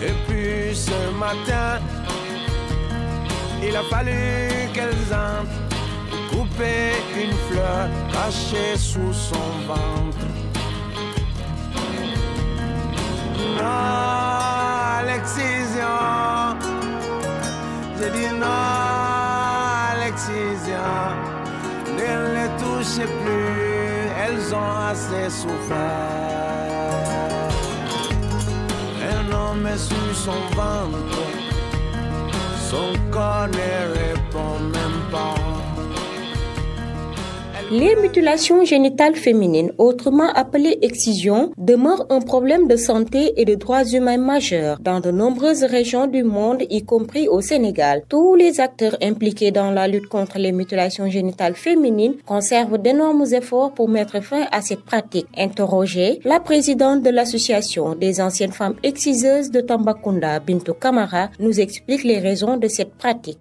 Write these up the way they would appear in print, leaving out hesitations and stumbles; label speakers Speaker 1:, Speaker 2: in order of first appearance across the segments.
Speaker 1: Et puis ce matin, il a fallu qu'elles entrent pour couper une fleur cachée sous son ventre. Non à l'excision, j'ai dit non à l'excision. Ne les touchez plus, elles ont assez souffert. Un homme est sur son ventre, son corps ne répond même pas.
Speaker 2: Les mutilations génitales féminines, autrement appelées excisions, demeurent un problème de santé et de droits humains majeur dans de nombreuses régions du monde, y compris au Sénégal. Tous les acteurs impliqués dans la lutte contre les mutilations génitales féminines conservent d'énormes efforts pour mettre fin à cette pratique. Interrogée, la présidente de l'association des anciennes femmes exciseuses de Tambacounda, Bintou Camara, nous explique les raisons de cette pratique.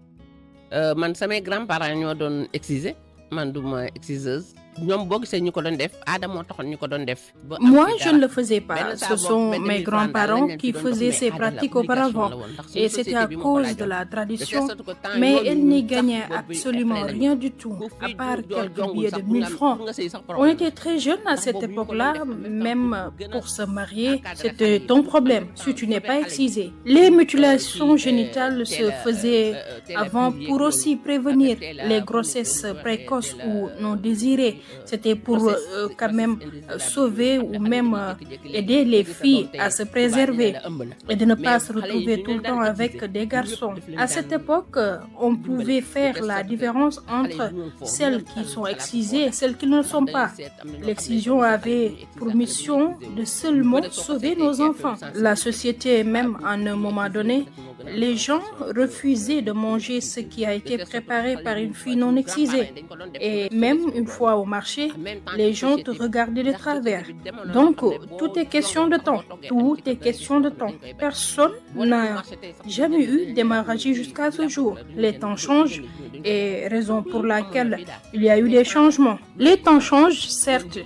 Speaker 3: Mes grands-parents ñoo doon exciser. Man duma exciseuse.
Speaker 4: Moi, je ne le faisais pas. Ce sont mes grands-parents qui faisaient ces pratiques auparavant. Et c'était à cause de la tradition. Mais elles n'y gagnaient absolument rien du tout, à part quelques billets de 1000 francs. On était très jeunes à cette époque-là. Même pour se marier, c'était ton problème si tu n'es pas excisé. Les mutilations génitales se faisaient avant pour aussi prévenir les grossesses précoces ou non désirées. C'était pour quand même sauver ou même aider les filles à se préserver et de ne pas se retrouver tout le temps avec des garçons. À cette époque, on pouvait faire la différence entre celles qui sont excisées et celles qui ne le sont pas. L'excision avait pour mission de seulement sauver nos enfants. La société, même à un moment donné, les gens refusaient de manger ce qui a été préparé par une fille non excisée. Et même une fois au marché, les gens te regardaient de travers. Donc, tout est question de temps. Tout est question de temps. Personne n'a jamais eu d'hémorragie jusqu'à ce jour. Les temps changent et raison pour laquelle il y a eu des changements. Les temps changent, certes,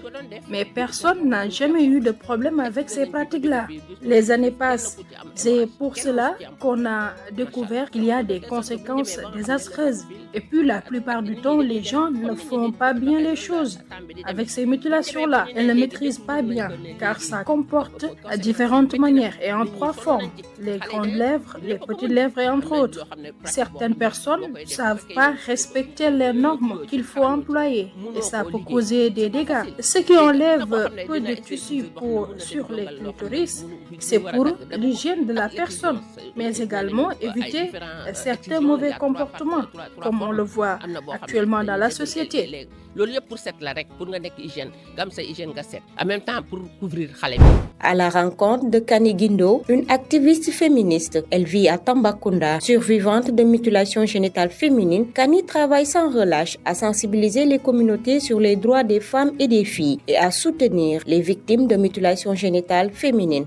Speaker 4: mais personne n'a jamais eu de problème avec ces pratiques-là. Les années passent. C'est pour cela qu'on a découvert qu'il y a des conséquences désastreuses. Et puis, la plupart du temps, les gens ne font pas bien les choses. Avec ces mutilations-là, elles ne maîtrisent pas bien, car ça comporte différentes manières et en 3 formes. Les grandes lèvres, les petites lèvres et entre autres. Certaines personnes ne savent pas respecter les normes qu'il faut employer et ça peut causer des dégâts. Ceux qui enlèvent peu de tissu sur les clitoris, c'est pour l'hygiène de la personne, mais également éviter certains mauvais comportements, comme on le voit actuellement dans la société.
Speaker 3: En même temps pour couvrir.
Speaker 2: À la rencontre de Kani Guindo, une activiste féministe. Elle vit à Tambacounda, survivante de mutilations génitales féminines. Kani travaille sans relâche à sensibiliser les communautés sur les droits des femmes et des filles et à soutenir les victimes de mutilations génitales féminines.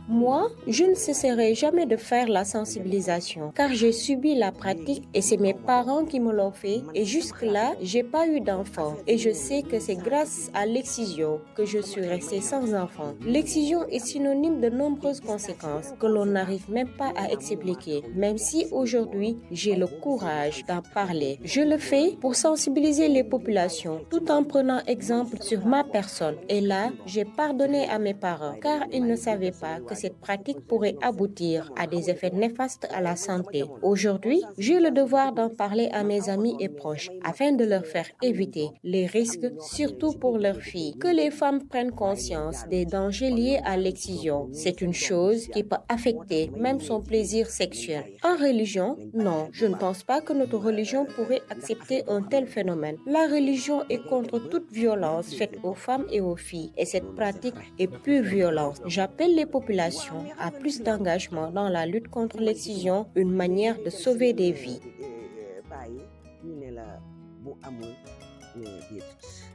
Speaker 2: Moi, je ne cesserai jamais de faire la sensibilisation car j'ai subi la pratique et c'est mes parents qui me l'ont fait et jusque-là, j'ai pas eu d'enfant et je sais que c'est grâce à l'excision que je suis restée sans enfant. L'excision est synonyme de nombreuses conséquences que l'on n'arrive même pas à expliquer, même si aujourd'hui, j'ai le courage d'en parler. Je le fais pour sensibiliser les populations tout en prenant exemple sur ma personne et là, j'ai pardonné à mes parents car ils ne savaient pas que cette pratique pourrait aboutir à des effets néfastes à la santé. Aujourd'hui, j'ai le devoir d'en parler à mes amis et proches afin de leur faire éviter les risques, surtout pour leurs filles. Que les femmes prennent conscience des dangers liés à l'excision. C'est une chose qui peut affecter même son plaisir sexuel. En religion, non, je ne pense pas que notre religion pourrait accepter un tel phénomène. La religion est contre toute violence faite aux femmes et aux filles et cette pratique est pure violence. J'appelle les populations à plus d'engagement dans la lutte contre l'excision, une manière de sauver des vies.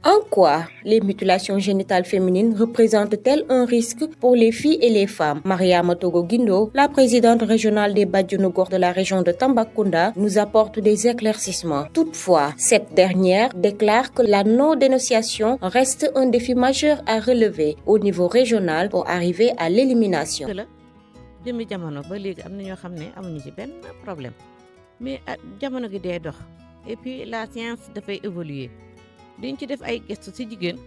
Speaker 2: En quoi les mutilations génitales féminines représentent-elles un risque pour les filles et les femmes? Mariama Togo Guindo, la présidente régionale des Badjounougor de la région de Tambacounda, nous apporte des éclaircissements. Toutefois, cette dernière déclare que la non-dénonciation reste un défi majeur à relever au niveau régional pour arriver à l'élimination.
Speaker 5: Mais jamono gi day dox et puis la science dafay évoluer dañ ci def ay gëstu ci jigéen.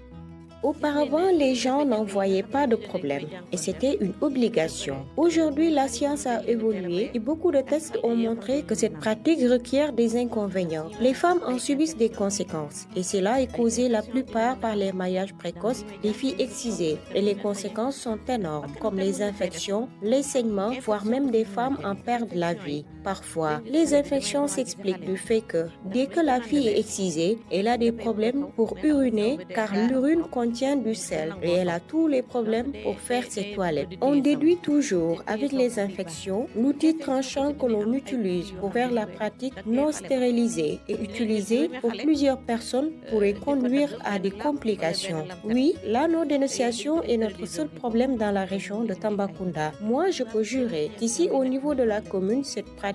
Speaker 2: Auparavant, les gens n'en voyaient pas de problème et c'était une obligation. Aujourd'hui, la science a évolué et beaucoup de tests ont montré que cette pratique requiert des inconvénients. Les femmes en subissent des conséquences et cela est causé la plupart par les mariages précoces des filles excisées et les conséquences sont énormes comme les infections, les saignements, voire même des femmes en perdent la vie. Parfois, les infections s'expliquent du fait que dès que la fille est excisée, elle a des problèmes pour uriner car l'urine contient du sel et elle a tous les problèmes pour faire ses toilettes. On déduit toujours avec les infections l'outil tranchant que l'on utilise pour faire la pratique non stérilisée et utilisée pour plusieurs personnes pourrait conduire à des complications. Oui, la non-dénonciation est notre seul problème dans la région de Tambacounda. Moi, je peux jurer qu'ici au niveau de la commune, cette pratique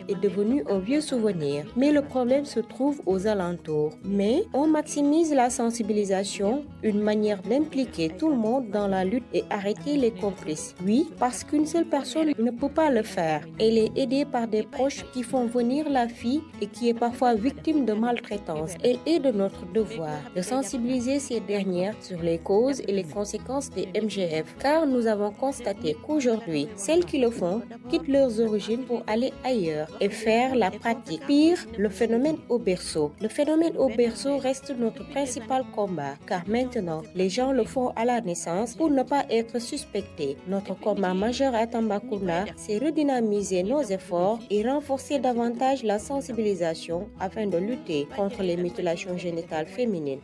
Speaker 2: est devenue un vieux souvenir. Mais le problème se trouve aux alentours. Mais on maximise la sensibilisation, une manière d'impliquer tout le monde dans la lutte et arrêter les complices. Oui, parce qu'une seule personne ne peut pas le faire. Elle est aidée par des proches qui font venir la fille et qui est parfois victime de maltraitance. Elle est de notre devoir de sensibiliser ces dernières sur les causes et les conséquences des MGF, car nous avons constaté qu'aujourd'hui, celles qui le font quittent leurs origines pour aller ailleurs et faire la pratique. Pire, le phénomène au berceau. Le phénomène au berceau reste notre principal combat, car maintenant, les gens le font à la naissance pour ne pas être suspectés. Notre combat majeur à Tambacounda, c'est redynamiser nos efforts et renforcer davantage la sensibilisation afin de lutter contre les mutilations génitales féminines.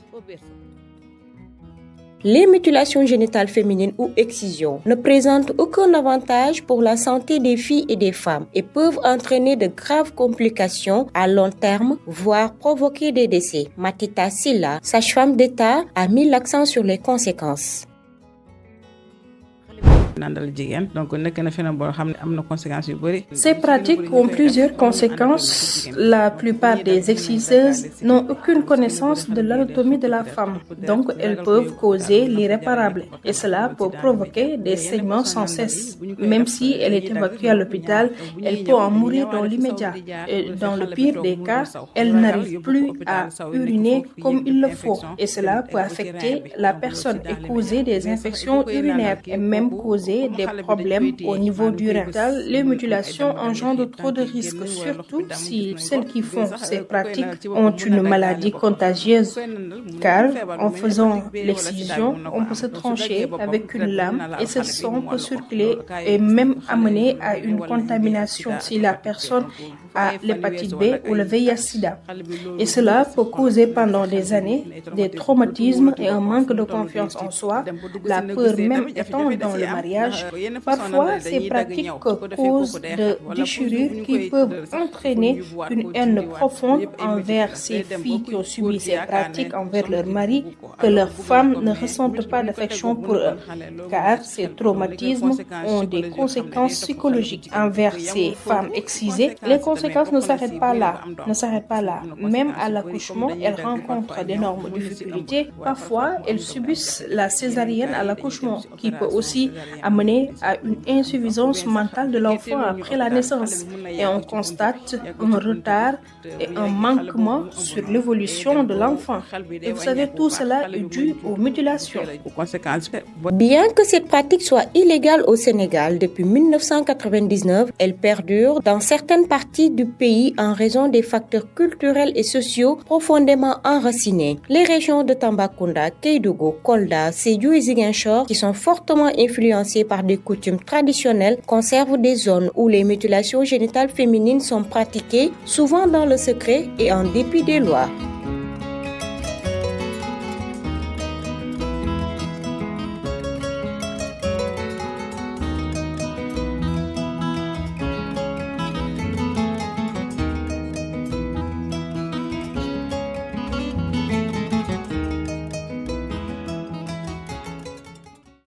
Speaker 2: Les mutilations génitales féminines ou excisions ne présentent aucun avantage pour la santé des filles et des femmes et peuvent entraîner de graves complications à long terme, voire provoquer des décès. Matita Silla, sage-femme d'État, a mis l'accent sur les conséquences.
Speaker 4: Ces pratiques ont plusieurs conséquences. La plupart des exciseuses n'ont aucune connaissance de l'anatomie de la femme, donc elles peuvent causer l'irréparable et cela peut provoquer des saignements sans cesse. Même si elle est évacuée à l'hôpital, elle peut en mourir dans l'immédiat. Et dans le pire des cas, elle n'arrive plus à uriner comme il le faut et cela peut affecter la personne et causer des infections urinaires et même causer des problèmes au niveau du rein. Les mutilations engendrent trop de risques, surtout si celles qui font ces pratiques ont une maladie contagieuse, car en faisant l'excision, on peut se trancher avec une lame et ce sang peut circuler et même amener à une contamination si la personne a l'hépatite B ou le VIH-Sida. Et cela peut causer pendant des années des traumatismes et un manque de confiance en soi, la peur même étant dans le mariage. Parfois, ces pratiques causent de déchirures qui peuvent entraîner une haine profonde envers ces filles qui ont subi ces pratiques envers leur mari, que leurs femmes ne ressentent pas d'affection pour eux, car ces traumatismes ont des conséquences psychologiques envers ces femmes excisées. Les conséquences ne s'arrêtent pas là. Même à l'accouchement, elles rencontrent d'énormes difficultés. Parfois, elles subissent la césarienne à l'accouchement, qui peut aussi amener à une insuffisance mentale de l'enfant après la naissance. Et on constate un retard et un manquement sur l'évolution de l'enfant. Et vous savez, tout cela est dû aux mutilations.
Speaker 2: Bien que cette pratique soit illégale au Sénégal depuis 1999, elle perdure dans certaines parties du pays en raison des facteurs culturels et sociaux profondément enracinés. Les régions de Tambacounda, Kédougou, Kolda, Sédhiou et Ziguinchor, qui sont fortement influencées par des coutumes traditionnelles, conservent des zones où les mutilations génitales féminines sont pratiquées, souvent dans le secret et en dépit des lois.